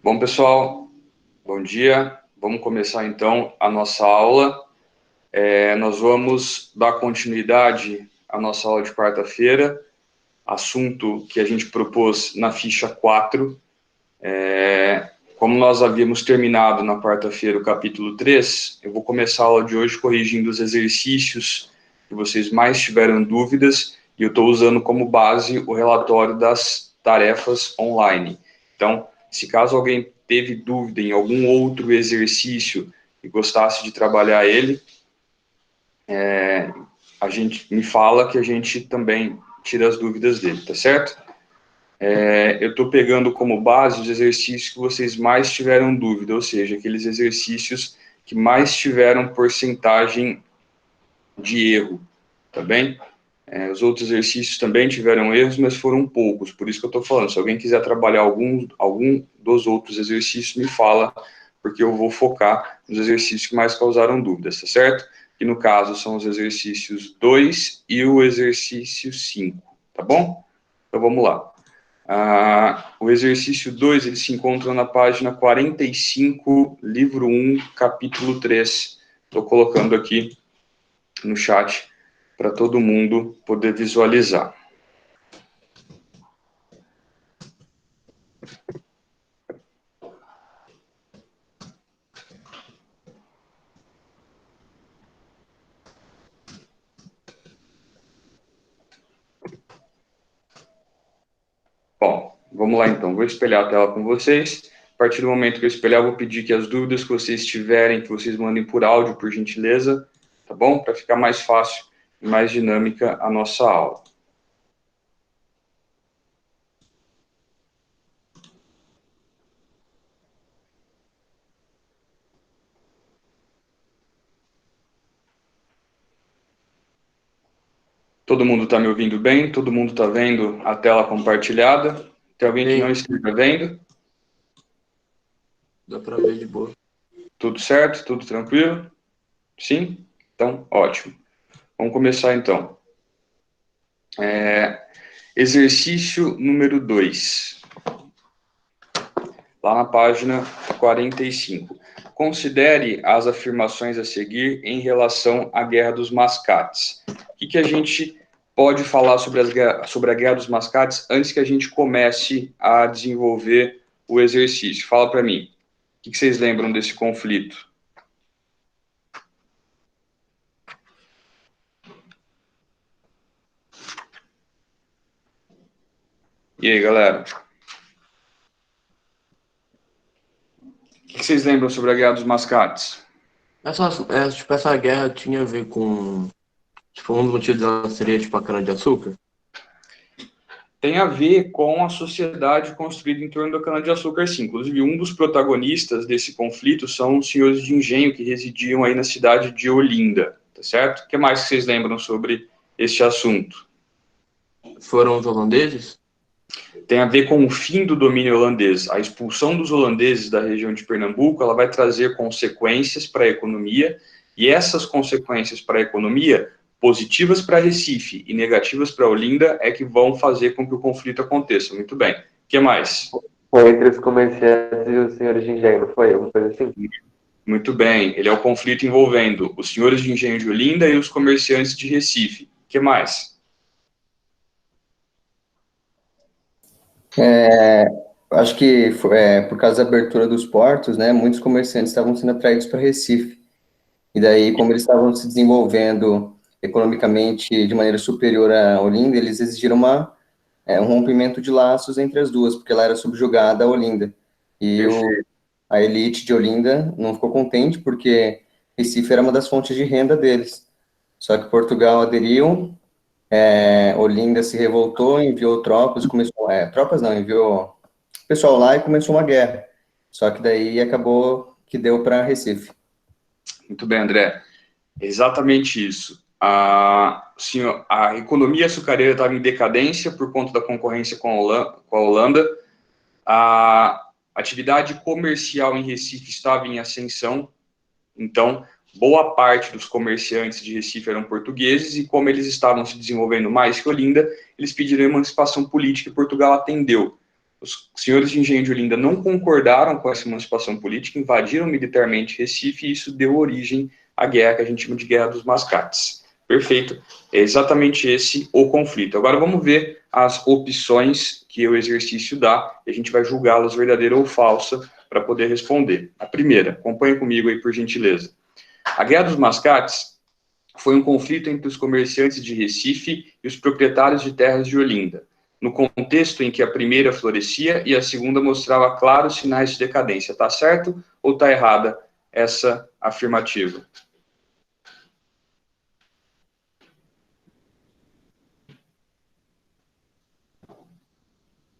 Bom, pessoal, bom dia. Vamos começar, então, a nossa aula. Nós vamos dar continuidade à nossa aula de quarta-feira, assunto que a gente propôs na ficha 4. Como nós havíamos terminado na quarta-feira o capítulo 3, eu vou começar a aula de hoje corrigindo os exercícios que vocês mais tiveram dúvidas, e eu estou usando como base o relatório das tarefas online. Então, se caso alguém teve dúvida em algum outro exercício e gostasse de trabalhar ele, a gente me fala que a gente também tira as dúvidas dele, tá certo? Eu estou pegando como base os exercícios que vocês mais tiveram dúvida, ou seja, aqueles exercícios que mais tiveram porcentagem de erro, tá bem? Os outros exercícios também tiveram erros, mas foram poucos, por isso que eu estou falando. Se alguém quiser trabalhar algum dos outros exercícios, me fala, porque eu vou focar nos exercícios que mais causaram dúvidas, tá certo? Que no caso são os exercícios 2 e o exercício 5, tá bom? Então vamos lá. O exercício 2, ele se encontra na página 45, livro 1, capítulo 3. Estou colocando aqui no chat para todo mundo poder visualizar. Bom, vamos lá então. Vou espelhar a tela com vocês. A partir do momento que eu espelhar, eu vou pedir que as dúvidas que vocês tiverem, que vocês mandem por áudio, por gentileza, tá bom? Para ficar mais fácil e mais dinâmica a nossa aula. Todo mundo está me ouvindo bem? Todo mundo está vendo a tela compartilhada? Tem alguém que não esteja vendo? Dá para ver de boa. Tudo certo? Tudo tranquilo? Sim? Então, ótimo. Vamos começar então. Exercício número 2. Lá na página 45. Considere as afirmações a seguir em relação à Guerra dos Mascates. O que a gente pode falar sobre a Guerra dos Mascates antes que a gente comece a desenvolver o exercício? Fala para mim. O que vocês lembram desse conflito? E aí, galera? O que vocês lembram sobre a Guerra dos Mascates? Essa guerra tinha a ver com... Tipo, um dos motivos dela seria, tipo, a cana-de-açúcar? Tem a ver com a sociedade construída em torno da cana-de-açúcar, sim. Inclusive, um dos protagonistas desse conflito são os senhores de engenho que residiam aí na cidade de Olinda, tá certo? O que mais vocês lembram sobre este assunto? Foram os holandeses? Tem a ver com o fim do domínio holandês. A expulsão dos holandeses da região de Pernambuco, ela vai trazer consequências para a economia, e essas consequências para a economia, positivas para Recife e negativas para Olinda, é que vão fazer com que o conflito aconteça. Muito bem. O que mais? Foi entre os comerciantes e os senhores de engenho, não foi? Alguma coisa assim? Muito bem. Ele é o conflito envolvendo os senhores de engenho de Olinda e os comerciantes de Recife. O que mais? Acho que por causa da abertura dos portos, né, muitos comerciantes estavam sendo atraídos para Recife. E daí, como eles estavam se desenvolvendo economicamente de maneira superior a Olinda, eles exigiram um rompimento de laços entre as duas, porque ela era subjugada a Olinda. E a elite de Olinda não ficou contente, porque Recife era uma das fontes de renda deles. Só que Portugal aderiu, Olinda se revoltou, enviou tropas, enviou pessoal lá e começou uma guerra. Só que daí acabou que deu para Recife. Muito bem, André. Exatamente isso. A economia açucareira estava em decadência por conta da concorrência com a Holanda. A atividade comercial em Recife estava em ascensão. Então, boa parte dos comerciantes de Recife eram portugueses, e como eles estavam se desenvolvendo mais que Olinda, eles pediram emancipação política e Portugal atendeu. Os senhores de engenho de Olinda não concordaram com essa emancipação política, invadiram militarmente Recife, e isso deu origem à guerra que a gente chama de Guerra dos Mascates. Perfeito. É exatamente esse o conflito. Agora vamos ver as opções que o exercício dá, e a gente vai julgá-las verdadeira ou falsa para poder responder. A primeira, acompanhe comigo aí, por gentileza. A Guerra dos Mascates foi um conflito entre os comerciantes de Recife e os proprietários de terras de Olinda, no contexto em que a primeira florescia e a segunda mostrava claros sinais de decadência. Tá certo ou tá errada essa afirmativa?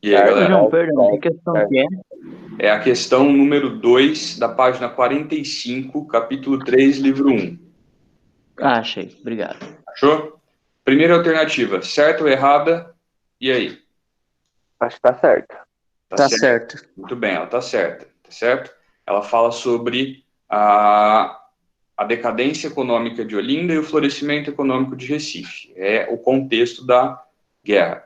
E aí, galera? João, perdão, que questão que é? É a questão número 2, da página 45, capítulo 3, livro 1. Ah, achei. Obrigado. Achou? Primeira alternativa, certa ou errada? E aí? Acho que tá certo. Tá certo. Muito bem, ela tá certa, tá certo? Ela fala sobre a decadência econômica de Olinda e o florescimento econômico de Recife. É o contexto da guerra.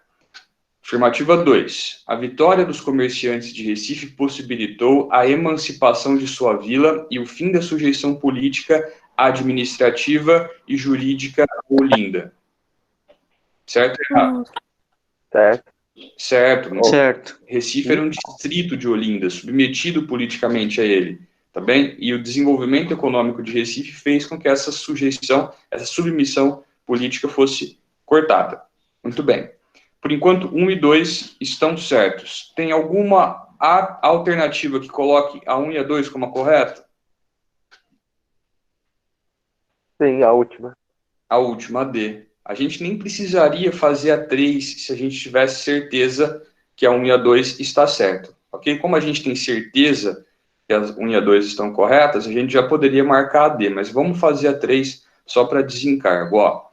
Afirmativa 2. A vitória dos comerciantes de Recife possibilitou a emancipação de sua vila e o fim da sujeição política, administrativa e jurídica a Olinda. Certo ou errado? Certo. Certo. Certo. Recife era um distrito de Olinda, submetido politicamente a ele, tá bem? E o desenvolvimento econômico de Recife fez com que essa sujeição, essa submissão política fosse cortada. Muito bem. Por enquanto, 1 e 2 estão certos. Tem alguma alternativa que coloque a 1 e a 2 como a correta? Sim, a última. A última, a D. A gente nem precisaria fazer a 3 se a gente tivesse certeza que a 1 e a 2 está certo. Ok? Como a gente tem certeza que as 1 e a 2 estão corretas, a gente já poderia marcar a D, mas vamos fazer a 3 só para desencargo. Ó.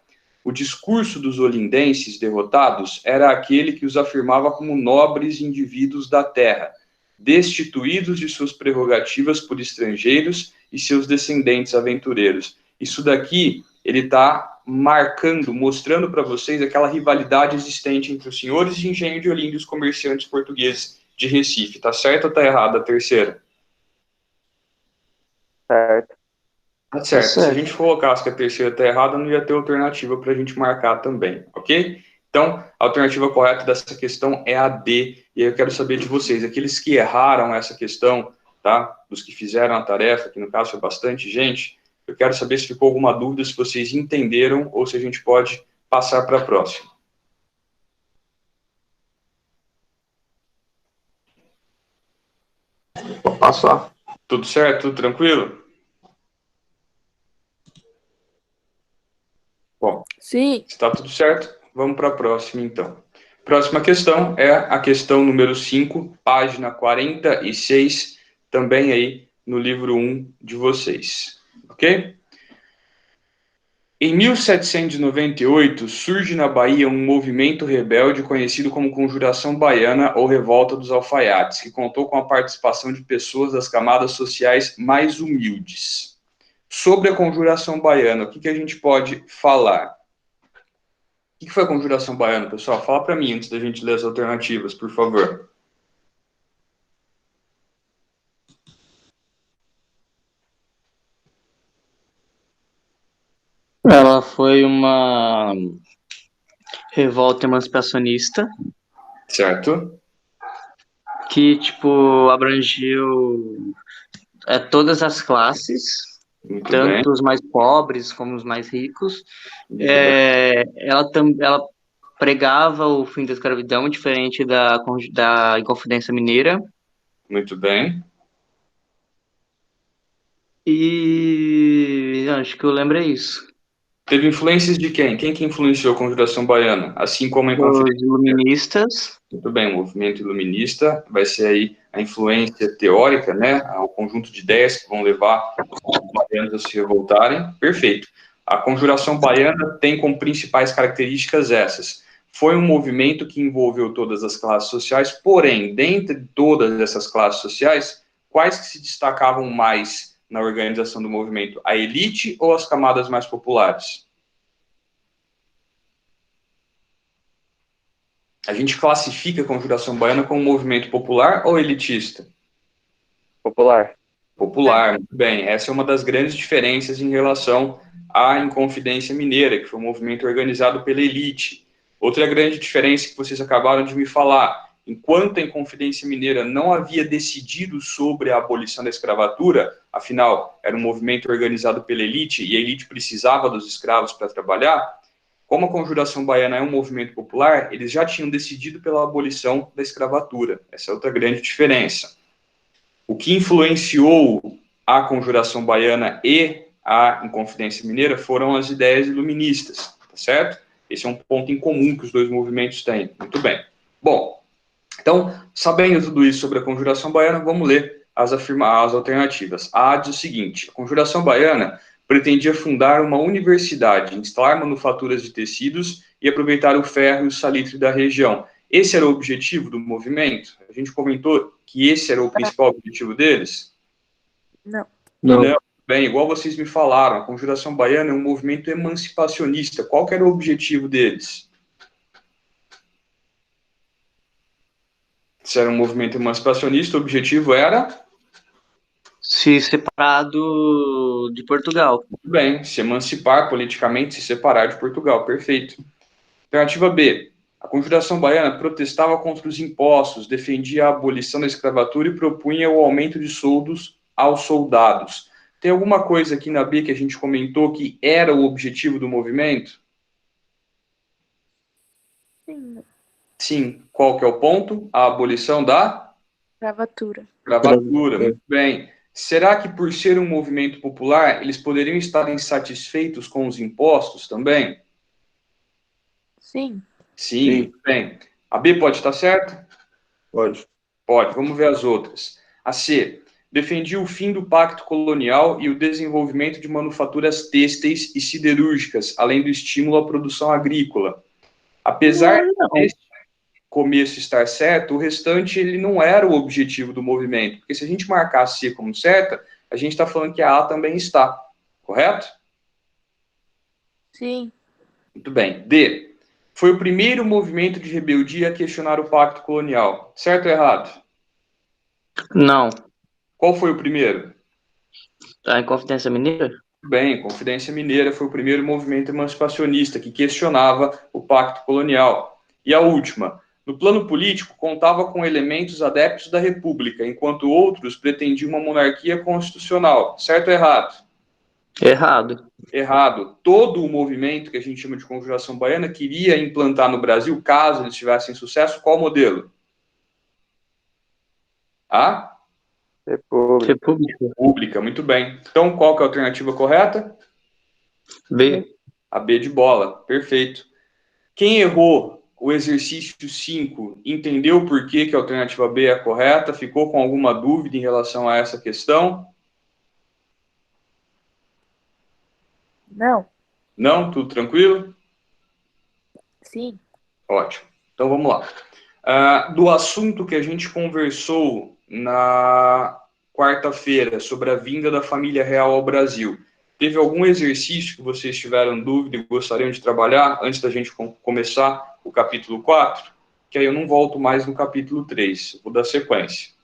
O discurso dos olindenses derrotados era aquele que os afirmava como nobres indivíduos da terra, destituídos de suas prerrogativas por estrangeiros e seus descendentes aventureiros. Isso daqui, ele está marcando, mostrando para vocês aquela rivalidade existente entre os senhores de engenho de Olinda e os comerciantes portugueses de Recife. Tá certo ou tá errado a terceira? Certo. Tá certo. Se a gente colocasse que a terceira está errada, não ia ter alternativa para a gente marcar também, ok? Então, a alternativa correta dessa questão é a D, e eu quero saber de vocês, aqueles que erraram essa questão, tá? Dos que fizeram a tarefa, que no caso foi bastante gente, eu quero saber se ficou alguma dúvida, se vocês entenderam, ou se a gente pode passar para a próxima. Vou passar. Tudo certo? Tudo tranquilo? Bom, Sim. está tudo certo, vamos para a próxima, então. Próxima questão é a questão número 5, página 46, também aí no livro 1 de vocês, ok? Em 1798, surge na Bahia um movimento rebelde conhecido como Conjuração Baiana ou Revolta dos Alfaiates, que contou com a participação de pessoas das camadas sociais mais humildes. Sobre a Conjuração Baiana, o que a gente pode falar? O que foi a Conjuração Baiana, pessoal? Fala para mim antes da gente ler as alternativas, por favor. Ela foi uma revolta emancipacionista Certo? que, tipo, abrangiu todas as classes, Muito bem. tanto os mais pobres como os mais ricos. Muito bem. Ela pregava o fim da escravidão, diferente da Inconfidência Mineira. Muito bem. E acho que eu lembro é isso. Teve influências de quem? Quem que influenciou a Conjuração Baiana? Assim como a Os Inconfidência. iluministas. Muito bem, o movimento iluminista vai ser aí a influência teórica, né? O conjunto de ideias que vão levar os baianos a se revoltarem. Perfeito. A Conjuração Baiana tem como principais características essas. Foi um movimento que envolveu todas as classes sociais, porém, dentre todas essas classes sociais, quais que se destacavam mais na organização do movimento? A elite ou as camadas mais populares? A gente classifica a Conjuração Baiana como um movimento popular ou elitista? Popular. Popular, muito bem. Essa é uma das grandes diferenças em relação à Inconfidência Mineira, que foi um movimento organizado pela elite. Outra grande diferença que vocês acabaram de me falar, enquanto a Inconfidência Mineira não havia decidido sobre a abolição da escravatura, afinal, era um movimento organizado pela elite e a elite precisava dos escravos para trabalhar, como a Conjuração Baiana é um movimento popular, eles já tinham decidido pela abolição da escravatura. Essa é outra grande diferença. O que influenciou a Conjuração Baiana e a Inconfidência Mineira foram as ideias iluministas, tá certo? Esse é um ponto em comum que os dois movimentos têm. Muito bem. Bom, então, sabendo tudo isso sobre a Conjuração Baiana, vamos ler as alternativas. A A diz o seguinte: a Conjuração Baiana pretendia fundar uma universidade, instalar manufaturas de tecidos e aproveitar o ferro e o salitre da região. Esse era o objetivo do movimento? A gente comentou que esse era o principal objetivo deles? Não. Não. Bem, igual vocês me falaram, a Conjuração Baiana é um movimento emancipacionista. Qual que era o objetivo deles? Se era um movimento emancipacionista, o objetivo era? Se separar de Portugal. Muito bem, se emancipar politicamente, se separar de Portugal. Perfeito. Alternativa B. A Conjuração Baiana protestava contra os impostos, defendia a abolição da escravatura e propunha o aumento de soldos aos soldados. Tem alguma coisa aqui na B que a gente comentou que era o objetivo do movimento? Sim. Sim. Qual que é o ponto? A abolição da Escravatura. escravatura. Muito bem. Será que por ser um movimento popular, eles poderiam estar insatisfeitos com os impostos também? Sim. Sim, muito bem. A B pode estar certa? Pode. Pode. Vamos ver as outras. A C. Defendia o fim do pacto colonial e o desenvolvimento de manufaturas têxteis e siderúrgicas, além do estímulo à produção agrícola. Apesar desse começo estar certo, o restante ele não era o objetivo do movimento. Porque se a gente marcar a C como certa, a gente está falando que a A também está. Correto? Sim. Muito bem. D. Foi o primeiro movimento de rebeldia a questionar o pacto colonial. Certo ou errado? Não. Qual foi o primeiro? A Inconfidência Mineira? Bem, Confidência Mineira foi o primeiro movimento emancipacionista que questionava o pacto colonial. E a última, no plano político, contava com elementos adeptos da República, enquanto outros pretendiam uma monarquia constitucional. Certo ou errado? Errado. Errado. Todo o movimento que a gente chama de Conjuração Baiana queria implantar no Brasil, caso eles tivessem sucesso, qual modelo? A? República. República. Muito bem. Então, qual que é a alternativa correta? B. A B de bola. Perfeito. Quem errou o exercício 5 entendeu por que a alternativa B é a correta? Ficou com alguma dúvida em relação a essa questão? Não. Não? Tudo tranquilo? Sim. Ótimo. Então, vamos lá. Do assunto que a gente conversou na quarta-feira sobre a vinda da família real ao Brasil, teve algum exercício que vocês tiveram dúvida e gostariam de trabalhar antes da gente começar o capítulo 4? Que aí eu não volto mais no capítulo 3, vou dar sequência.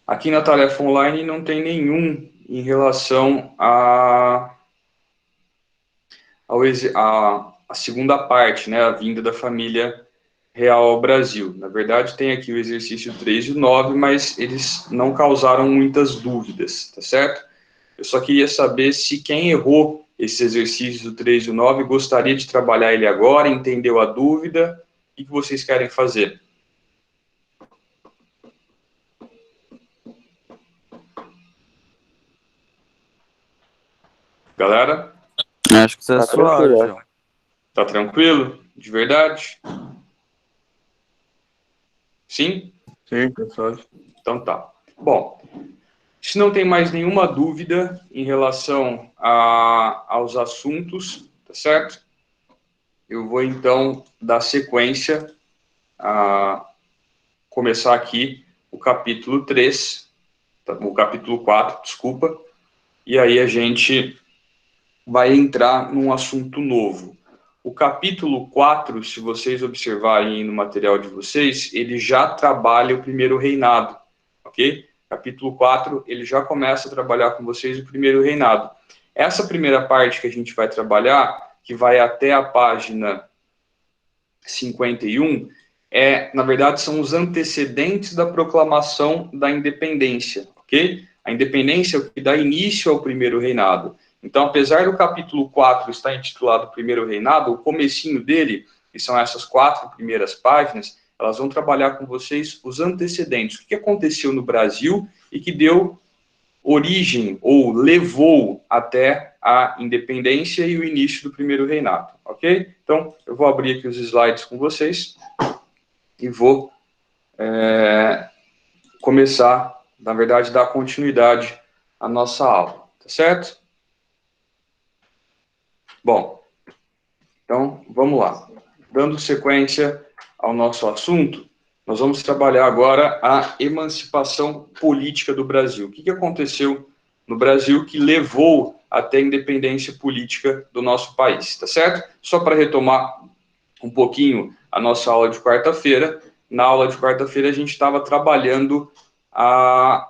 Aqui na tarefa online não tem nenhum em relação a segunda parte, né, a vinda da família real ao Brasil. Na verdade, tem aqui o exercício 3 e o 9, mas eles não causaram muitas dúvidas, tá certo? Eu só queria saber se quem errou esses exercícios do 3 e o 9 gostaria de trabalhar ele agora, entendeu a dúvida, o que vocês querem fazer? Galera? Acho que Tá tá suave, tranquilo, João. Tá tranquilo? De verdade? Sim? Sim, tá suave. Então tá. Bom, se não tem mais nenhuma dúvida em relação aos assuntos, tá certo? Eu vou então dar sequência a começar aqui o capítulo 3, o capítulo 4, desculpa, e aí a gente vai entrar num assunto novo. o capítulo 4, se vocês observarem no material de vocês, ele já trabalha o primeiro reinado, ok? Capítulo 4, ele já começa a trabalhar com vocês o primeiro reinado. Essa primeira parte que a gente vai trabalhar, que vai até a página 51, na verdade, são os antecedentes da proclamação da independência, ok? A independência é o que dá início ao primeiro reinado. Então, apesar do capítulo 4 estar intitulado Primeiro Reinado, o comecinho dele, que são essas 4 primeiras páginas, elas vão trabalhar com vocês os antecedentes, o que aconteceu no Brasil e que deu origem ou levou até a independência e o início do primeiro reinado, ok? Então, eu vou abrir aqui os slides com vocês e vou começar, na verdade, dar continuidade à nossa aula, tá certo? Bom, então, vamos lá. Dando sequência ao nosso assunto, nós vamos trabalhar agora a emancipação política do Brasil. O que aconteceu no Brasil que levou até a independência política do nosso país, tá certo? Só para retomar um pouquinho a nossa aula de quarta-feira, na aula de quarta-feira a gente estava trabalhando a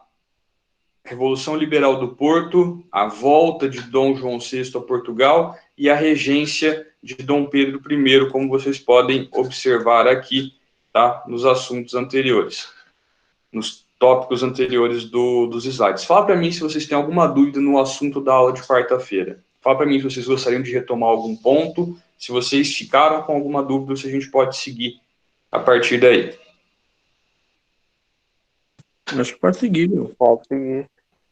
Revolução Liberal do Porto, a volta de Dom João VI a Portugal e a regência de Dom Pedro I, como vocês podem observar aqui, tá, nos assuntos anteriores, nos tópicos anteriores dos slides. Fala para mim se vocês têm alguma dúvida no assunto da aula de quarta-feira. Fala para mim se vocês gostariam de retomar algum ponto, se vocês ficaram com alguma dúvida, se a gente pode seguir a partir daí. Acho que pode seguir, meu. Pode seguir.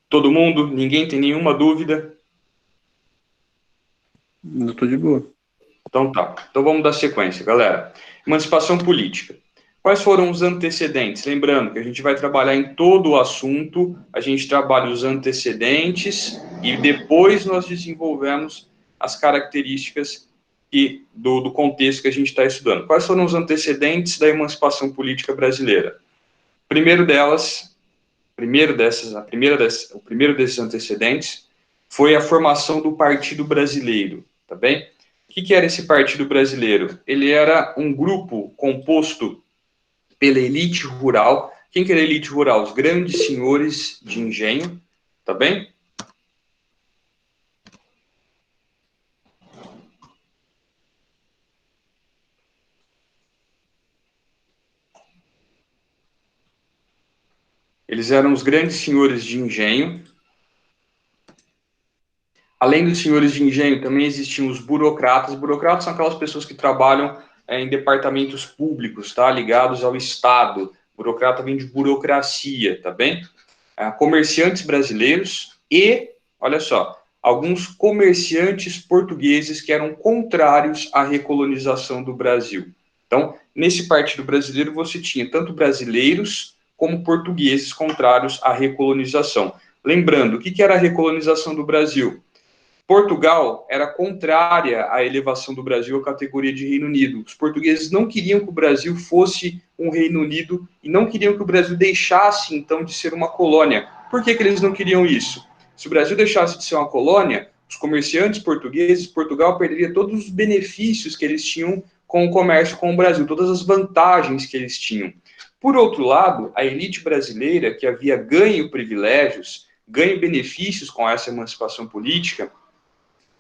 Todo mundo? Ninguém tem nenhuma dúvida? Eu tô de boa. Então tá. Então vamos dar sequência, galera. Emancipação política. Quais foram os antecedentes? Lembrando que a gente vai trabalhar em todo o assunto, a gente trabalha os antecedentes e depois nós desenvolvemos as características do contexto que a gente está estudando. Quais foram os antecedentes da emancipação política brasileira? O primeiro desses antecedentes foi a formação do Partido Brasileiro, tá bem? O que era esse Partido Brasileiro? Ele era um grupo composto pela elite rural. Quem que era a elite rural? Os grandes senhores de engenho, tá bem? Eles eram os grandes senhores de engenho. Além dos senhores de engenho, também existiam os burocratas. Burocratas são aquelas pessoas que trabalham em departamentos públicos, tá? Ligados ao Estado. Burocrata vem de burocracia, tá bem? Comerciantes brasileiros e, olha só, alguns comerciantes portugueses que eram contrários à recolonização do Brasil. Então, nesse Partido Brasileiro, você tinha tanto brasileiros como portugueses contrários à recolonização. Lembrando, o que era a recolonização do Brasil? Portugal era contrária à elevação do Brasil à categoria de Reino Unido. Os portugueses não queriam que o Brasil fosse um Reino Unido e não queriam que o Brasil deixasse, então, de ser uma colônia. Por que eles não queriam isso? Se o Brasil deixasse de ser uma colônia, os comerciantes portugueses, Portugal perderia todos os benefícios que eles tinham com o comércio com o Brasil, todas as vantagens que eles tinham. Por outro lado, a elite brasileira, que havia ganho privilégios, ganho benefícios com essa emancipação política,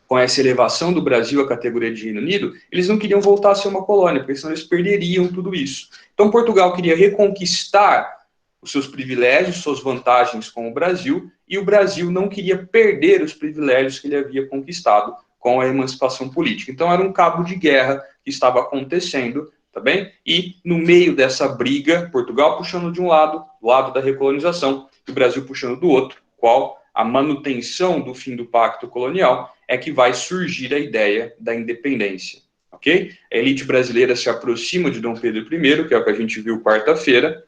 com essa elevação do Brasil à categoria de Reino Unido, eles não queriam voltar a ser uma colônia, porque senão eles perderiam tudo isso. Então, Portugal queria reconquistar os seus privilégios, suas vantagens com o Brasil, e o Brasil não queria perder os privilégios que ele havia conquistado com a emancipação política. Então, era um cabo de guerra que estava acontecendo, tá bem? E, no meio dessa briga, Portugal puxando de um lado, do lado da recolonização, e o Brasil puxando do outro, qual a manutenção do fim do pacto colonial, é que vai surgir a ideia da independência, ok? A elite brasileira se aproxima de Dom Pedro I, que é o que a gente viu quarta-feira,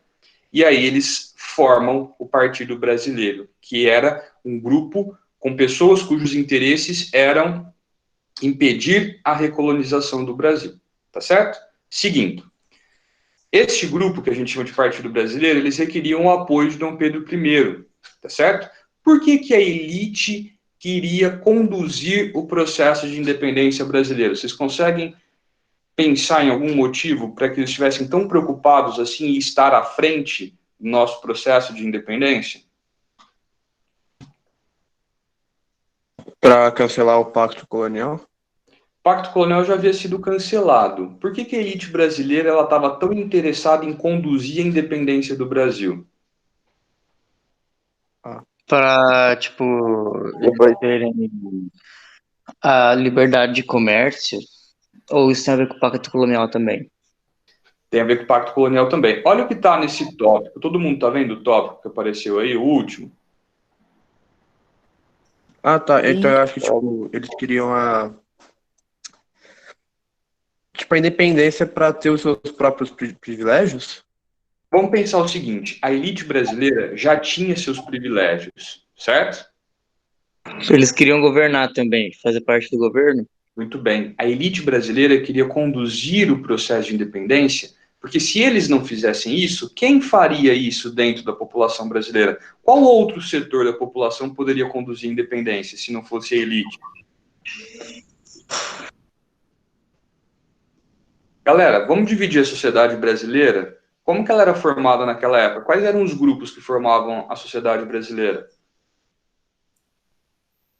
e aí eles formam o Partido Brasileiro, que era um grupo com pessoas cujos interesses eram impedir a recolonização do Brasil, tá certo? Seguindo, este grupo que a gente chama de Partido Brasileiro, eles requeriam o apoio de Dom Pedro I, tá certo? Por que a elite que iria conduzir o processo de independência brasileiro? Vocês conseguem pensar em algum motivo para que eles estivessem tão preocupados assim em estar à frente do nosso processo de independência? Para cancelar o Pacto Colonial? O Pacto Colonial já havia sido cancelado. Por que a elite brasileira ela estava tão interessada em conduzir a independência do Brasil? Para, tipo, eles terem a liberdade de comércio, ou isso tem a ver com o Pacto Colonial também? Tem a ver com o Pacto Colonial também. Olha o que está nesse tópico. Todo mundo está vendo o tópico que apareceu aí, o último? Ah, tá. Então eu acho que, tipo, eles queriam a independência para ter os seus próprios privilégios? Vamos pensar o seguinte, a elite brasileira já tinha seus privilégios, certo? Eles queriam governar também, fazer parte do governo? Muito bem. A elite brasileira queria conduzir o processo de independência, porque se eles não fizessem isso, quem faria isso dentro da população brasileira? Qual outro setor da população poderia conduzir a independência, se não fosse a elite? Galera, vamos dividir a sociedade brasileira? Como que ela era formada naquela época? Quais eram os grupos que formavam a sociedade brasileira?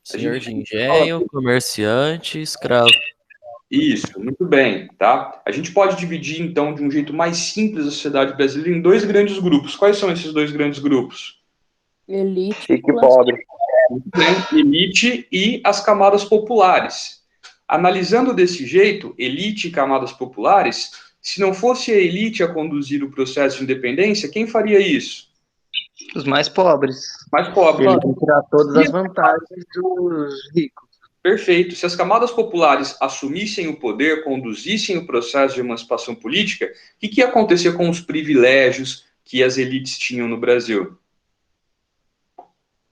Senhor de engenho, comerciante, escravo. Isso, muito bem, tá? A gente pode dividir, então, de um jeito mais simples a sociedade brasileira em dois grandes grupos. Quais são esses dois grandes grupos? Elite. Chique pobre. Muito bem, elite e as camadas populares. Analisando desse jeito, elite e camadas populares, se não fosse a elite a conduzir o processo de independência, quem faria isso? Os mais pobres. Mais pobre. Eles vão tirar todas as vantagens dos ricos. Perfeito. Se as camadas populares assumissem o poder, conduzissem o processo de emancipação política, o que ia acontecer com os privilégios que as elites tinham no Brasil?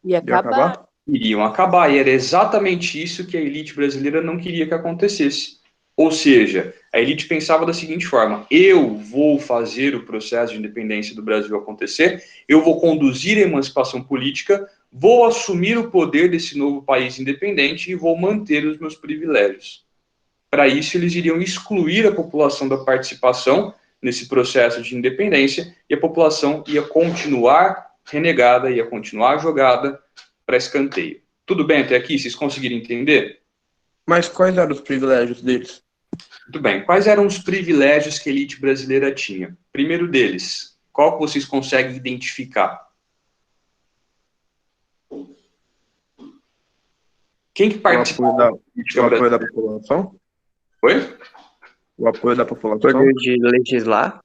Ia acabar. Iriam acabar, e era exatamente isso que a elite brasileira não queria que acontecesse. Ou seja, a elite pensava da seguinte forma: eu vou fazer o processo de independência do Brasil acontecer, eu vou conduzir a emancipação política, vou assumir o poder desse novo país independente e vou manter os meus privilégios. Para isso, eles iriam excluir a população da participação nesse processo de independência e a população ia continuar renegada, ia continuar jogada para escanteio. Tudo bem até aqui? Vocês conseguiram entender? Mas quais eram os privilégios deles? Muito bem. Quais eram os privilégios que a elite brasileira tinha? Primeiro deles, qual que vocês conseguem identificar? Quem que participava O apoio da população? Oi? O apoio da população? Poder de legislar?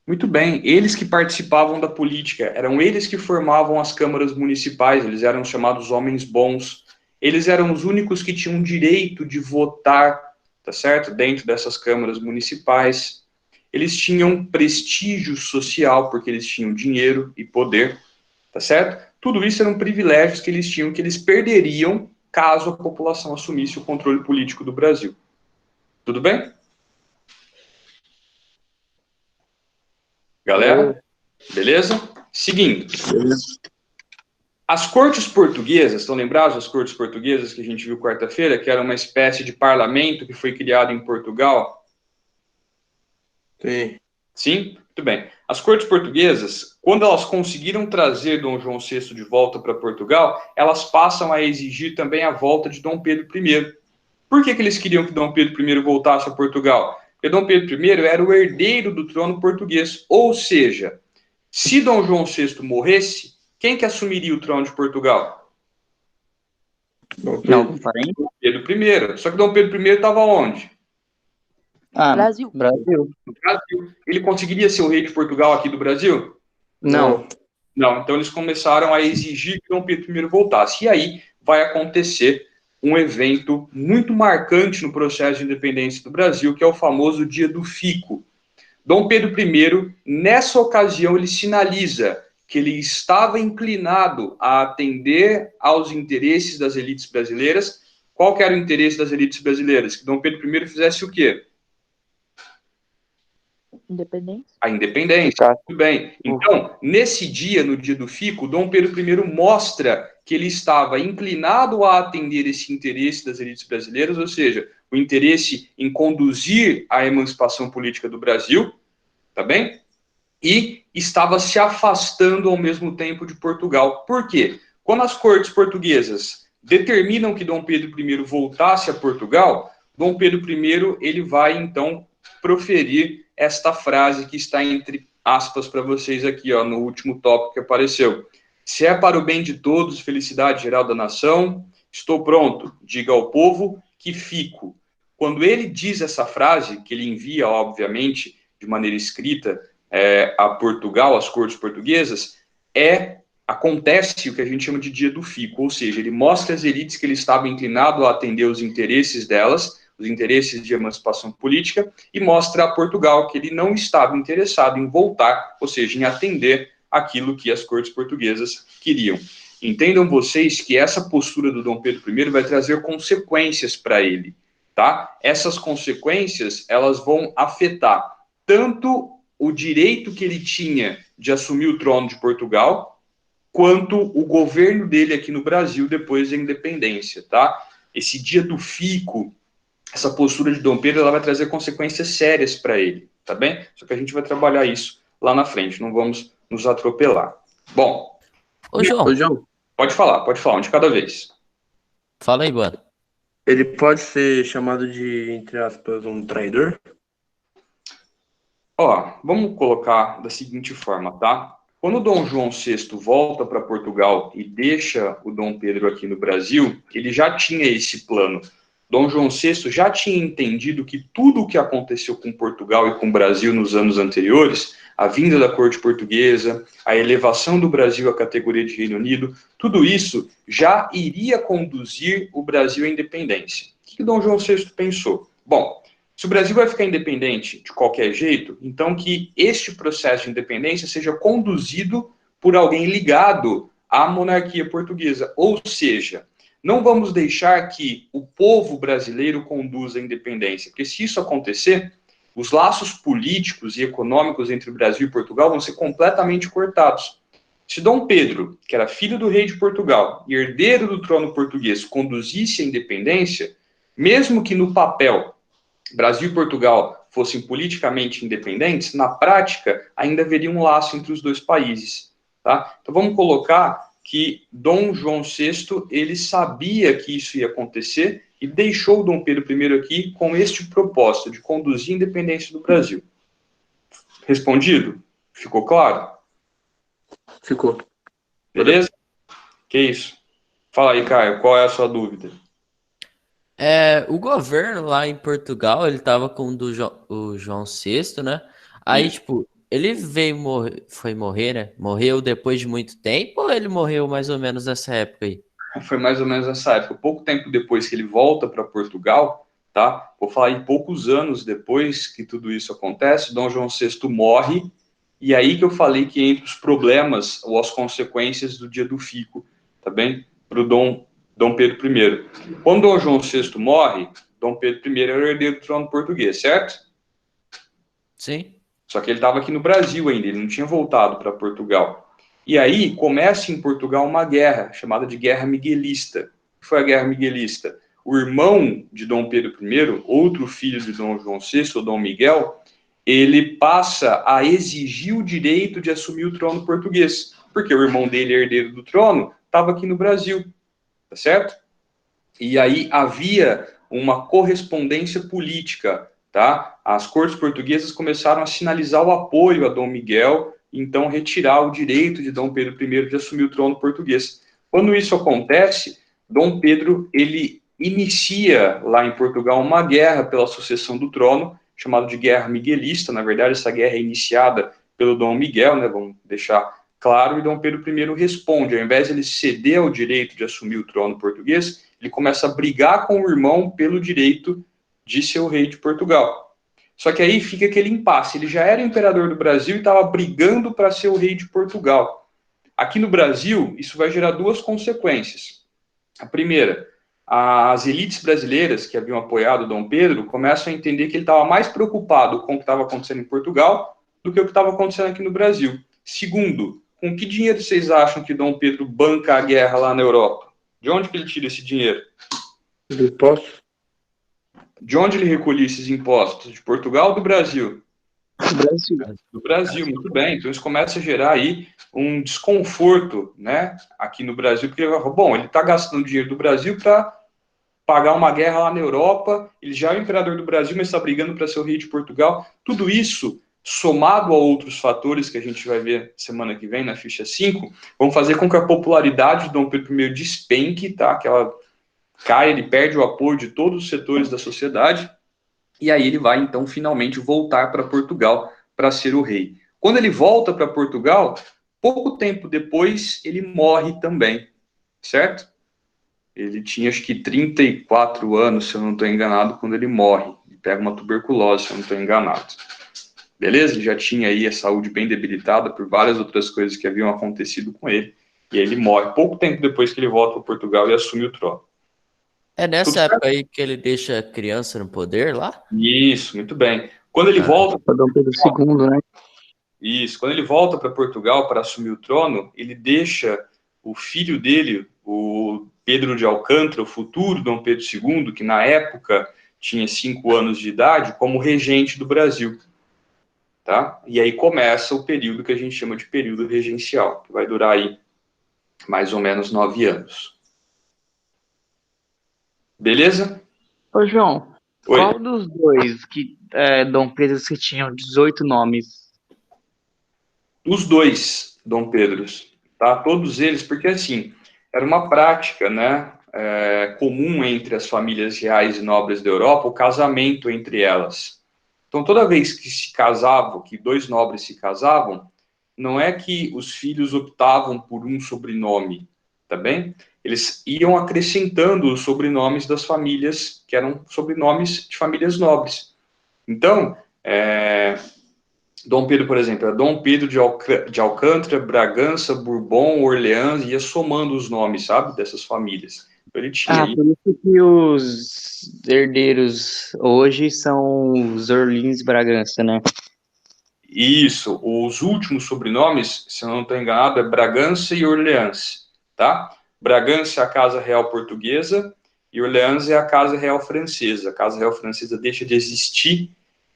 Muito bem, eles que participavam da política, eram eles que formavam as câmaras municipais, eles eram chamados homens bons, eles eram os únicos que tinham direito de votar, tá certo? Dentro dessas câmaras municipais. Eles tinham prestígio social, porque eles tinham dinheiro e poder, tá certo? Tudo isso eram privilégios que eles tinham, que eles perderiam caso a população assumisse o controle político do Brasil. Tudo bem? Galera, beleza? Seguindo. As cortes portuguesas, estão lembrados das cortes portuguesas que a gente viu quarta-feira, que era uma espécie de parlamento que foi criado em Portugal? Sim. Sim? Muito bem. As cortes portuguesas, quando elas conseguiram trazer Dom João VI de volta para Portugal, elas passam a exigir também a volta de Dom Pedro I. Por que eles queriam que Dom Pedro I voltasse a Portugal? Porque Dom Pedro I era o herdeiro do trono português. Ou seja, se Dom João VI morresse, quem que assumiria o trono de Portugal? Não, parente? Dom Pedro I. Só que Dom Pedro I estava onde? Ah, Brasil. Brasil. No Brasil. Ele conseguiria ser o rei de Portugal aqui do Brasil? Não. Não. Então eles começaram a exigir que Dom Pedro I voltasse. E aí vai acontecer um evento muito marcante no processo de independência do Brasil, que é o famoso Dia do Fico. Dom Pedro I, nessa ocasião, ele sinaliza que ele estava inclinado a atender aos interesses das elites brasileiras. Qual que era o interesse das elites brasileiras? Que Dom Pedro I fizesse o quê? Independência. A independência, Tá. tudo bem. Então, nesse dia, no dia do fico, Dom Pedro I mostra que ele estava inclinado a atender esse interesse das elites brasileiras, ou seja, o interesse em conduzir a emancipação política do Brasil, tá bem? E estava se afastando ao mesmo tempo de Portugal. Por quê? Quando as cortes portuguesas determinam que Dom Pedro I voltasse a Portugal, Dom Pedro I ele vai então proferir esta frase que está entre aspas para vocês aqui, ó, no último tópico que apareceu. Se é para o bem de todos, felicidade geral da nação, estou pronto, diga ao povo que fico. Quando ele diz essa frase, que ele envia, obviamente, de maneira escrita, a Portugal, às cortes portuguesas, acontece o que a gente chama de dia do fico, ou seja, ele mostra às elites que ele estava inclinado a atender os interesses delas, os interesses de emancipação política, e mostra a Portugal que ele não estava interessado em voltar, ou seja, em atender aquilo que as cortes portuguesas queriam. Entendam vocês que essa postura do Dom Pedro I vai trazer consequências para ele, tá? Essas consequências, elas vão afetar tanto o direito que ele tinha de assumir o trono de Portugal, quanto o governo dele aqui no Brasil depois da independência, tá? Esse dia do fico, essa postura de Dom Pedro, ela vai trazer consequências sérias para ele, tá bem? Só que a gente vai trabalhar isso lá na frente, não vamos nos atropelar. Bom. Ô, João. Pode falar, um de cada vez. Fala aí, mano. Ele pode ser chamado de, entre aspas, um traidor? Ó, vamos colocar da seguinte forma, tá? Quando o Dom João VI volta para Portugal e deixa o Dom Pedro aqui no Brasil, ele já tinha esse plano. Dom João VI já tinha entendido que tudo o que aconteceu com Portugal e com o Brasil nos anos anteriores, a vinda da corte portuguesa, a elevação do Brasil à categoria de Reino Unido, tudo isso já iria conduzir o Brasil à independência. O que Dom João VI pensou? Bom, se o Brasil vai ficar independente de qualquer jeito, então que este processo de independência seja conduzido por alguém ligado à monarquia portuguesa. Ou seja, não vamos deixar que o povo brasileiro conduza a independência, porque se isso acontecer, os laços políticos e econômicos entre o Brasil e Portugal vão ser completamente cortados. Se Dom Pedro, que era filho do rei de Portugal e herdeiro do trono português, conduzisse a independência, mesmo que no papel Brasil e Portugal fossem politicamente independentes, na prática ainda haveria um laço entre os dois países, tá? Então vamos colocar que Dom João VI, ele sabia que isso ia acontecer e deixou Dom Pedro I aqui com este propósito de conduzir a independência do Brasil. Respondido? Ficou claro? Ficou. Beleza? Que isso? Fala aí, Caio, qual é a sua dúvida? O governo lá em Portugal, ele tava com o João VI, né? Aí, tipo, ele foi morrer, né? Morreu depois de muito tempo ou ele morreu mais ou menos nessa época aí? Foi mais ou menos nessa época. Pouco tempo depois que ele volta para Portugal, tá? Vou falar em poucos anos depois que tudo isso acontece, Dom João VI morre, e aí que eu falei que entre os problemas ou as consequências do dia do fico, tá bem? Para o Dom Pedro I. Quando Dom João VI morre, Dom Pedro I era o herdeiro do trono português, certo? Sim. Só que ele estava aqui no Brasil ainda, ele não tinha voltado para Portugal. E aí começa em Portugal uma guerra, chamada de Guerra Miguelista. O que foi a Guerra Miguelista? O irmão de Dom Pedro I, outro filho de Dom João VI, o Dom Miguel, ele passa a exigir o direito de assumir o trono português, porque o irmão dele, herdeiro do trono, estava aqui no Brasil, tá certo? E aí havia uma correspondência política, tá? As cortes portuguesas começaram a sinalizar o apoio a Dom Miguel, então retirar o direito de Dom Pedro I de assumir o trono português. Quando isso acontece, Dom Pedro, ele inicia lá em Portugal uma guerra pela sucessão do trono, chamada de Guerra Miguelista. Na verdade, essa guerra é iniciada pelo Dom Miguel, né? Vamos deixar claro, e Dom Pedro I responde. Ao invés de ele ceder ao direito de assumir o trono português, ele começa a brigar com o irmão pelo direito de ser o rei de Portugal. Só que aí fica aquele impasse. Ele já era imperador do Brasil e estava brigando para ser o rei de Portugal. Aqui no Brasil, isso vai gerar duas consequências. A primeira, as elites brasileiras que haviam apoiado Dom Pedro começam a entender que ele estava mais preocupado com o que estava acontecendo em Portugal do que o que estava acontecendo aqui no Brasil. Segundo, com que dinheiro vocês acham que Dom Pedro banca a guerra lá na Europa? De onde que ele tira esse dinheiro? Do imposto? De onde ele recolhia esses impostos? De Portugal ou do Brasil? Brasil. Do Brasil, muito bem. Então isso começa a gerar aí um desconforto, né, aqui no Brasil, porque bom, ele está gastando dinheiro do Brasil para pagar uma guerra lá na Europa, ele já é o imperador do Brasil, mas está brigando para ser o rei de Portugal. Tudo isso, somado a outros fatores que a gente vai ver semana que vem na ficha 5, vão fazer com que a popularidade de Dom Pedro I despenque, tá? Que ela cai, ele perde o apoio de todos os setores da sociedade, e aí ele vai, então, finalmente voltar para Portugal para ser o rei. Quando ele volta para Portugal, pouco tempo depois, ele morre também, certo? Ele tinha, acho que, 34 anos, se eu não estou enganado, quando ele morre. Ele pega uma tuberculose, se eu não estou enganado. Beleza? Ele já tinha aí a saúde bem debilitada por várias outras coisas que haviam acontecido com ele, e aí ele morre pouco tempo depois que ele volta para Portugal e assume o trono. É nessa época aí que ele deixa a criança no poder lá? Isso, muito bem. Quando ele volta Para Dom Pedro II, né? Isso, quando ele volta para Portugal para assumir o trono, ele deixa o filho dele, o Pedro de Alcântara, o futuro Dom Pedro II, que na época tinha 5 anos de idade, como regente do Brasil. Tá? E aí começa o período que a gente chama de período regencial, que vai durar aí mais ou menos 9 anos. Beleza? Ô, João, Oi. qual dos dois que Dom Pedro que tinham 18 nomes? Os dois Dom Pedros, tá? Todos eles, porque assim, era uma prática, né, comum entre as famílias reais e nobres da Europa, o casamento entre elas. Então, toda vez que se casavam, que 2 nobres se casavam, não é que os filhos optavam por um sobrenome, tá bem? Eles iam acrescentando os sobrenomes das famílias, que eram sobrenomes de famílias nobres. Então, Dom Pedro, por exemplo, é Dom Pedro de Alcântara, Bragança, Bourbon, Orleans, ia somando os nomes, sabe, dessas famílias. Então, ele tinha aí... Por isso que os herdeiros hoje são os Orleans Bragança, né? Isso, os últimos sobrenomes, se eu não estou enganado, é Bragança e Orleans, tá? Bragança é a Casa Real Portuguesa e Orleans é a Casa Real Francesa. A Casa Real Francesa deixa de existir,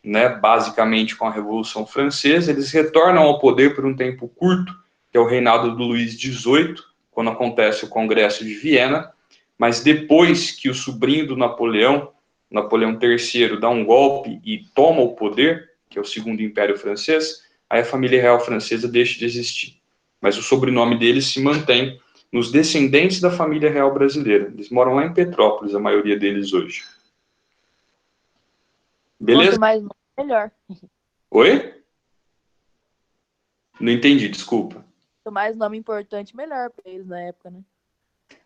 né, basicamente com a Revolução Francesa. Eles retornam ao poder por um tempo curto, que é o reinado do Luís XVIII, quando acontece o Congresso de Viena, mas depois que o sobrinho do Napoleão, Napoleão III, dá um golpe e toma o poder, que é o Segundo Império Francês, aí a família real francesa deixa de existir. Mas o sobrenome deles se mantém nos descendentes da família real brasileira. Eles moram lá em Petrópolis, a maioria deles hoje. Beleza? Quanto mais nome, melhor. Oi? Não entendi, desculpa. Quanto mais nome importante, melhor para eles na época, né?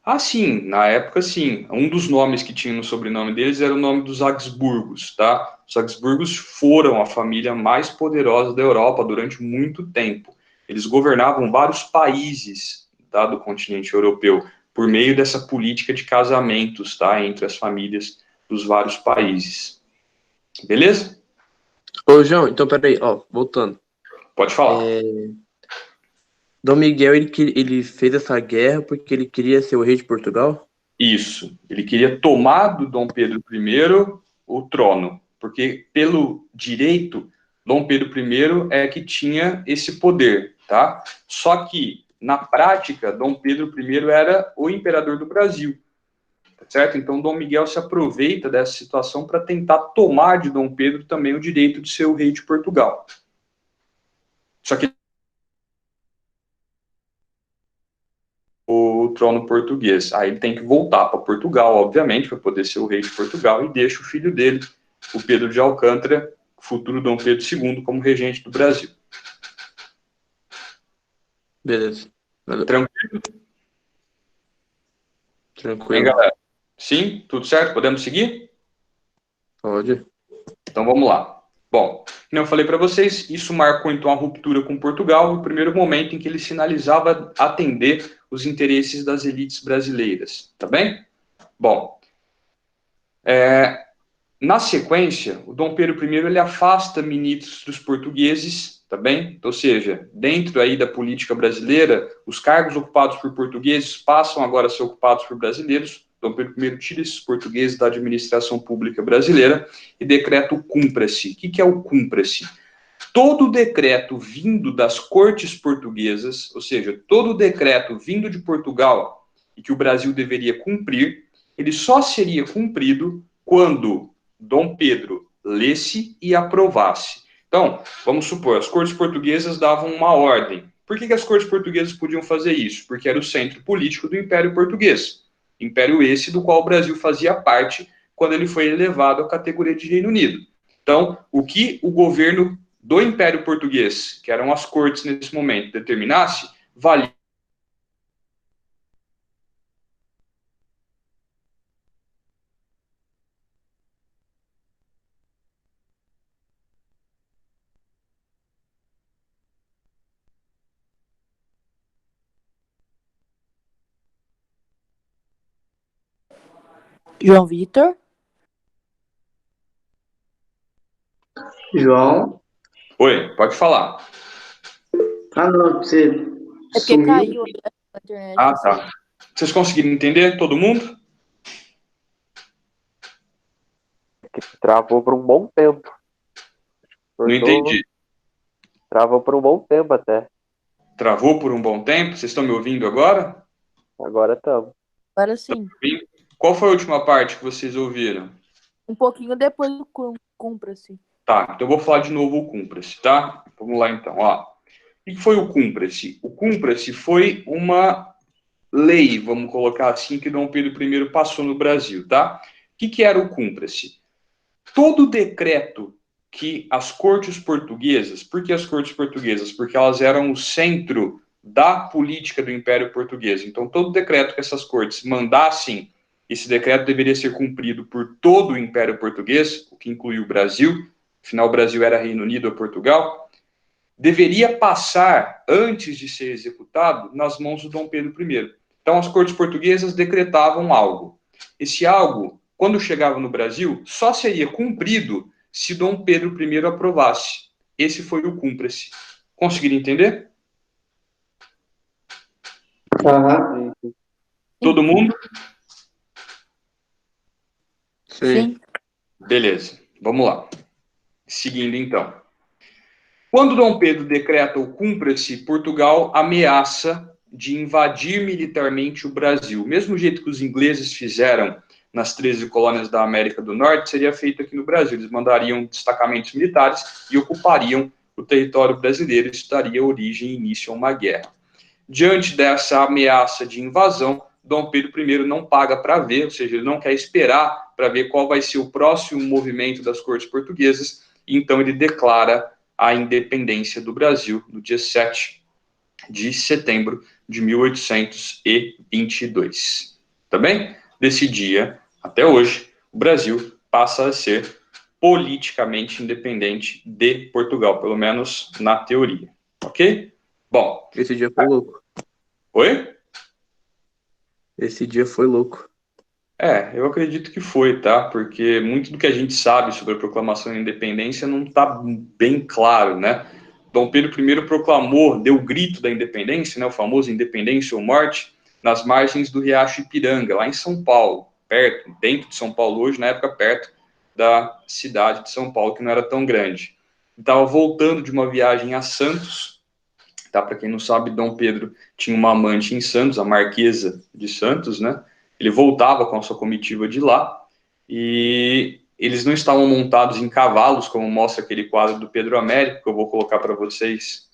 Ah, sim, na época, sim. Um dos nomes que tinha no sobrenome deles era o nome dos Habsburgos, tá? Os Habsburgos foram a família mais poderosa da Europa durante muito tempo. Eles governavam vários países, tá, do continente europeu, por meio dessa política de casamentos, tá, entre as famílias dos vários países. Beleza? Ô, João, então peraí, ó, voltando. Pode falar. Dom Miguel, ele fez essa guerra porque ele queria ser o rei de Portugal? Isso. Ele queria tomar do Dom Pedro I o trono, porque pelo direito, Dom Pedro I é que tinha esse poder, tá? Só que, na prática, Dom Pedro I era o imperador do Brasil, tá certo? Então, Dom Miguel se aproveita dessa situação para tentar tomar de Dom Pedro também o direito de ser o rei de Portugal. Só que o trono português. Aí ele tem que voltar para Portugal, obviamente, para poder ser o rei de Portugal, e deixa o filho dele, o Pedro de Alcântara, futuro Dom Pedro II, como regente do Brasil. Beleza. Valeu. Tranquilo? Tranquilo. Bem, galera? Sim? Tudo certo? Podemos seguir? Pode. Então vamos lá. Bom, como eu falei para vocês, isso marcou então a ruptura com Portugal, o primeiro momento em que ele sinalizava atender os interesses das elites brasileiras, tá bem? Bom, Na sequência, o Dom Pedro I ele afasta ministros dos portugueses, tá bem? Ou seja, dentro aí da política brasileira, os cargos ocupados por portugueses passam agora a ser ocupados por brasileiros. Dom Pedro I tira esses portugueses da administração pública brasileira e decreta o cumpra-se. O que é o cumpra-se? Todo decreto vindo das cortes portuguesas, ou seja, todo decreto vindo de Portugal e que o Brasil deveria cumprir, ele só seria cumprido quando Dom Pedro lesse e aprovasse. Então, vamos supor, as cortes portuguesas davam uma ordem. Por que as cortes portuguesas podiam fazer isso? Porque era o centro político do Império Português. Império esse do qual o Brasil fazia parte quando ele foi elevado à categoria de Reino Unido. Então, o que o governo do Império Português, que eram as cortes nesse momento, determinasse, valia. João Vitor? João? Oi, pode falar. Ah, não, você É porque sumiu. caiu a internet. Ah, tá. Vocês conseguiram entender, todo mundo? Travou por um bom tempo. Não entendi. Travou por um bom tempo até. Travou por um bom tempo? Vocês estão me ouvindo agora? Agora estamos. Agora sim. Qual foi a última parte que vocês ouviram? Um pouquinho depois do cumpra-se. Tá, então eu vou falar de novo o cumpra-se, tá? Vamos lá então, ó. O que foi o cumpra-se? O cumpra-se foi uma lei, vamos colocar assim, que Dom Pedro I passou no Brasil, tá? O que era o cumpra-se? Todo decreto que as cortes portuguesas, por que as cortes portuguesas? Porque elas eram o centro da política do Império Português. Então, todo decreto que essas cortes mandassem, esse decreto deveria ser cumprido por todo o Império Português, o que inclui o Brasil, afinal o Brasil era Reino Unido ou Portugal, deveria passar, antes de ser executado, nas mãos do Dom Pedro I. Então, as cortes portuguesas decretavam algo. Esse algo, quando chegava no Brasil, só seria cumprido se Dom Pedro I aprovasse. Esse foi o cumpra-se. Conseguiram entender? Aham. Todo mundo? Sim. Beleza, vamos lá. Seguindo então. Quando Dom Pedro decreta o cumpra-se, Portugal ameaça de invadir militarmente o Brasil. Mesmo jeito que os ingleses fizeram nas 13 colônias da América do Norte, seria feito aqui no Brasil. Eles mandariam destacamentos militares e ocupariam o território brasileiro. Isso daria origem e início a uma guerra. Diante dessa ameaça de invasão, Dom Pedro I não paga para ver, ou seja, ele não quer esperar para ver qual vai ser o próximo movimento das cortes portuguesas, e então ele declara a independência do Brasil no dia 7 de setembro de 1822. Tá bem? Desse dia até hoje, o Brasil passa a ser politicamente independente de Portugal, pelo menos na teoria. Ok? Bom. Esse dia foi louco. Oi? Esse dia foi louco. Eu acredito que foi, tá? Porque muito do que a gente sabe sobre a proclamação da independência não está bem claro, né? Dom Pedro I proclamou, deu o grito da independência, né? O famoso independência ou morte, nas margens do Riacho Ipiranga, lá em São Paulo, perto, dentro de São Paulo hoje, na época perto da cidade de São Paulo, que não era tão grande. Estava voltando de uma viagem a Santos, tá? Para quem não sabe, Dom Pedro tinha uma amante em Santos, a Marquesa de Santos, né? Ele voltava com a sua comitiva de lá e eles não estavam montados em cavalos, como mostra aquele quadro do Pedro Américo, que eu vou colocar para vocês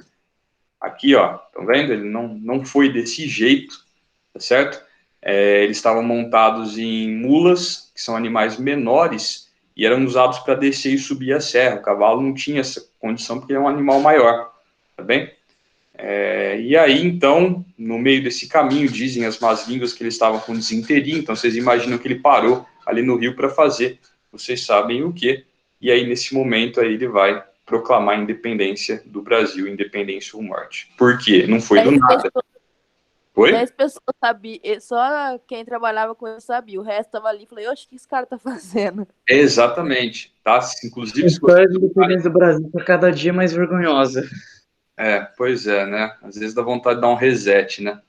aqui, ó. Estão vendo? Ele não foi desse jeito, tá certo? Eles estavam montados em mulas, que são animais menores, e eram usados para descer e subir a serra. O cavalo não tinha essa condição porque ele é um animal maior, tá bem? E aí, então, no meio desse caminho, dizem as más línguas que ele estava com desinteria, então vocês imaginam que ele parou ali no rio para fazer, vocês sabem o quê, e aí nesse momento aí ele vai proclamar a independência do Brasil, independência ou morte. Por quê? Não foi do nada. Oi? 10 pessoas sabiam, só quem trabalhava com ele sabia, o resto tava ali, falei, oxe, o que esse cara tá fazendo? Exatamente, tá? Inclusive, A se você... história da independência do Brasil tá cada dia mais vergonhosa. Pois é, né? Às vezes dá vontade de dar um reset, né?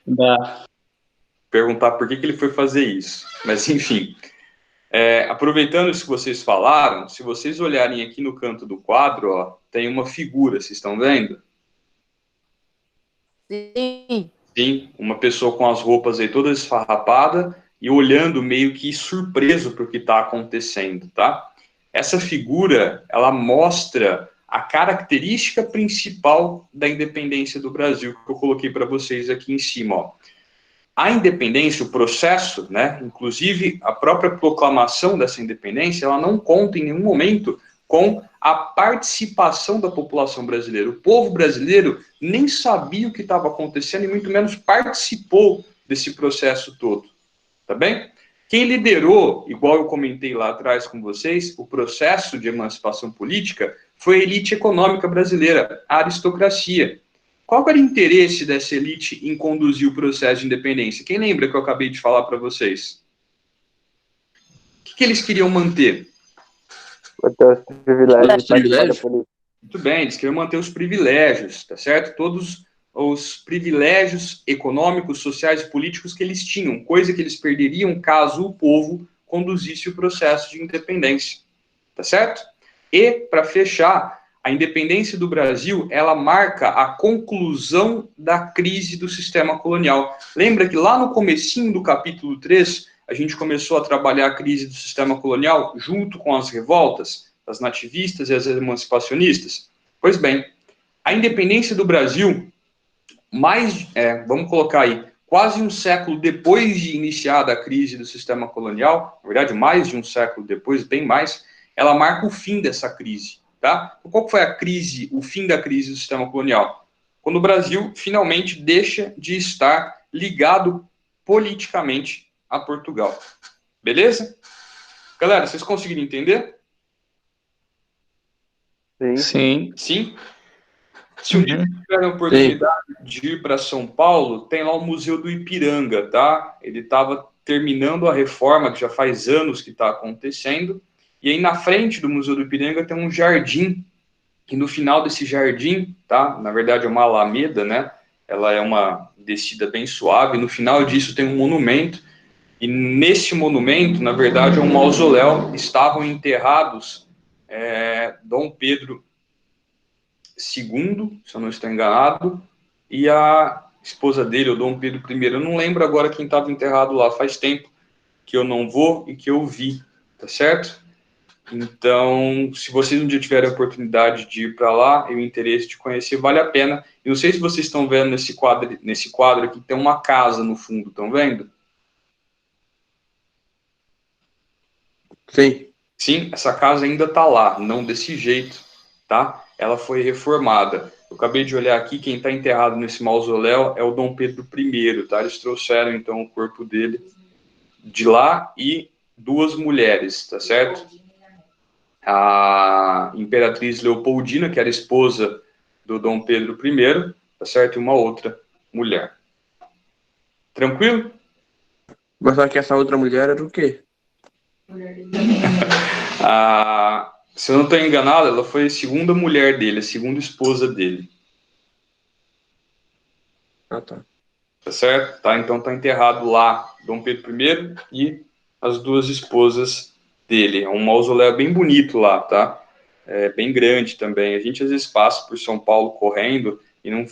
Dá. Perguntar por que ele foi fazer isso. Mas, enfim, aproveitando isso que vocês falaram, se vocês olharem aqui no canto do quadro, ó, tem uma figura, vocês estão vendo? Sim, Sim, uma pessoa com as roupas aí toda esfarrapada e olhando meio que surpreso para o que está acontecendo, tá? Essa figura, ela mostra a característica principal da independência do Brasil, que eu coloquei para vocês aqui em cima, ó. A independência, o processo, né, inclusive a própria proclamação dessa independência, ela não conta em nenhum momento com a participação da população brasileira. O povo brasileiro nem sabia o que estava acontecendo e muito menos participou desse processo todo, tá bem? Quem liderou, igual eu comentei lá atrás com vocês, o processo de emancipação política foi a elite econômica brasileira, a aristocracia. Qual era o interesse dessa elite em conduzir o processo de independência? Quem lembra que eu acabei de falar para vocês? O que eles queriam manter? Manter os privilégios Os de participar da privilégios? política. Muito bem, eles queriam manter os privilégios, tá certo? Todos os privilégios econômicos, sociais e políticos que eles tinham, coisa que eles perderiam caso o povo conduzisse o processo de independência, tá certo? E, para fechar, a independência do Brasil, ela marca a conclusão da crise do sistema colonial. Lembra que lá no comecinho do capítulo 3, a gente começou a trabalhar a crise do sistema colonial junto com as revoltas, as nativistas e as emancipacionistas? Pois bem, a independência do Brasil, vamos colocar aí, quase um século depois de iniciada a crise do sistema colonial, na verdade, mais de um século depois, bem mais, ela marca o fim dessa crise, tá? Qual foi a crise, o fim da crise do sistema colonial? Quando o Brasil finalmente deixa de estar ligado politicamente a Portugal. Beleza? Galera, vocês conseguiram entender? Sim. Sim. Sim? Se um dia tiver a oportunidade de ir para São Paulo, tem lá o Museu do Ipiranga, tá? Ele estava terminando a reforma, que já faz anos que está acontecendo, e aí na frente do Museu do Ipiranga tem um jardim, e no final desse jardim, tá? Na verdade é uma alameda, né? Ela é uma descida bem suave, no final disso tem um monumento, e nesse monumento, na verdade, é um mausoléu, estavam enterrados Dom Pedro II, se eu não estou enganado, e a esposa dele, o Dom Pedro I. Eu não lembro agora quem estava enterrado lá, faz tempo que eu não vou e que eu vi, tá certo? Então, se vocês um dia tiverem a oportunidade de ir para lá e o interesse de conhecer, vale a pena. E não sei se vocês estão vendo nesse quadro aqui, tem uma casa no fundo, estão vendo? Sim. Sim, essa casa ainda está lá, não desse jeito, tá? Ela foi reformada. Eu acabei de olhar aqui, quem está enterrado nesse mausoléu é o Dom Pedro I, tá? Eles trouxeram, então, o corpo dele de lá e duas mulheres, tá certo? A Imperatriz Leopoldina, que era esposa do Dom Pedro I, tá certo? E uma outra mulher. Tranquilo? Mas só que essa outra mulher era o quê? Se eu não estou enganado, ela foi a segunda mulher dele, a segunda esposa dele. Ah, tá. Tá certo? Tá, então tá enterrado lá Dom Pedro I e as duas esposas dele. É um mausoléu bem bonito lá, tá? É bem grande também. A gente às vezes passa por São Paulo correndo e não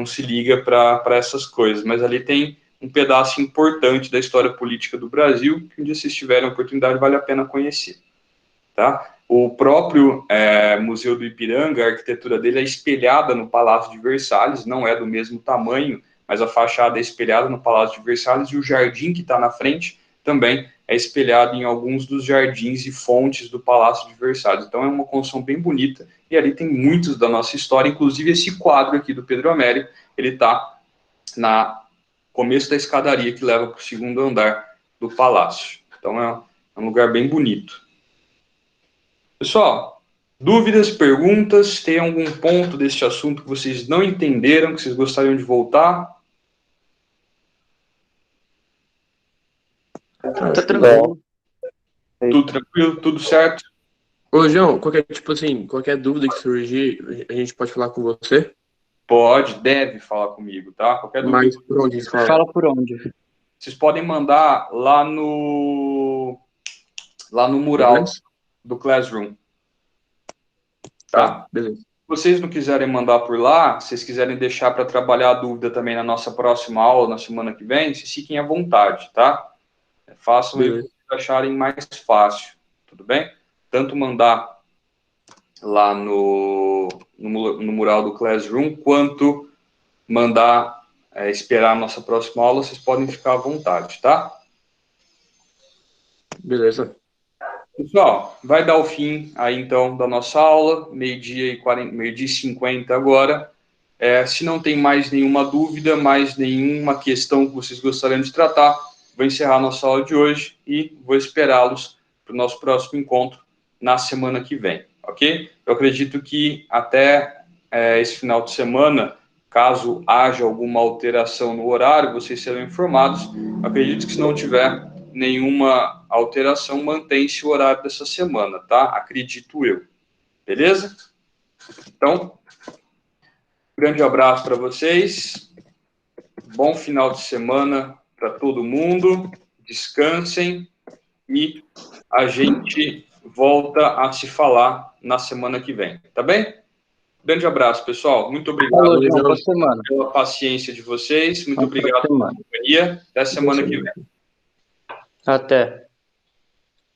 se liga para essas coisas, mas ali tem um pedaço importante da história política do Brasil que um dia vocês tiverem a oportunidade vale a pena conhecer, tá? O próprio Museu do Ipiranga, a arquitetura dele é espelhada no Palácio de Versalhes, não é do mesmo tamanho, mas a fachada é espelhada no Palácio de Versalhes e o jardim que está na frente também é espelhado em alguns dos jardins e fontes do Palácio de Versalhes. Então é uma construção bem bonita e ali tem muitos da nossa história, inclusive esse quadro aqui do Pedro Américo, ele está na começo da escadaria que leva para o segundo andar do palácio. Então é um lugar bem bonito. Pessoal, Dúvidas, perguntas? Tem algum ponto deste assunto que vocês não entenderam, que vocês gostariam de voltar? Tá tranquilo. Tudo tranquilo? Tudo certo? Ô, João, qualquer dúvida que surgir, a gente pode falar com você? Pode, deve falar comigo, tá? Qualquer dúvida. Mas por onde você fala? Fala por onde? Vocês podem mandar lá no mural Beleza? do Classroom. Tá, beleza. Se vocês não quiserem mandar por lá, se vocês quiserem deixar para trabalhar a dúvida também na nossa próxima aula, na semana que vem, vocês fiquem à vontade, tá? Façam o que vocês acharem mais fácil, tudo bem? Tanto mandar lá no mural do Classroom, quanto mandar esperar a nossa próxima aula, vocês podem ficar à vontade, tá? Beleza. Pessoal, vai dar o fim aí então da nossa aula, meio-dia e 50 agora. Se não tem mais nenhuma dúvida, mais nenhuma questão que vocês gostariam de tratar, vou encerrar a nossa aula de hoje e vou esperá-los para o nosso próximo encontro na semana que vem, ok? Eu acredito que até esse final de semana, caso haja alguma alteração no horário, vocês serão informados. Eu acredito que se não tiver nenhuma alteração, mantém-se o horário dessa semana, tá? Acredito eu. Beleza? Então, grande abraço para vocês. Bom final de semana para todo mundo. Descansem e a gente volta a se falar na semana que vem, tá bem? Grande abraço, pessoal. Muito obrigado. Falou, João. Boa semana. Pela paciência de vocês. Muito obrigado pela companhia. Até semana que vem. Até.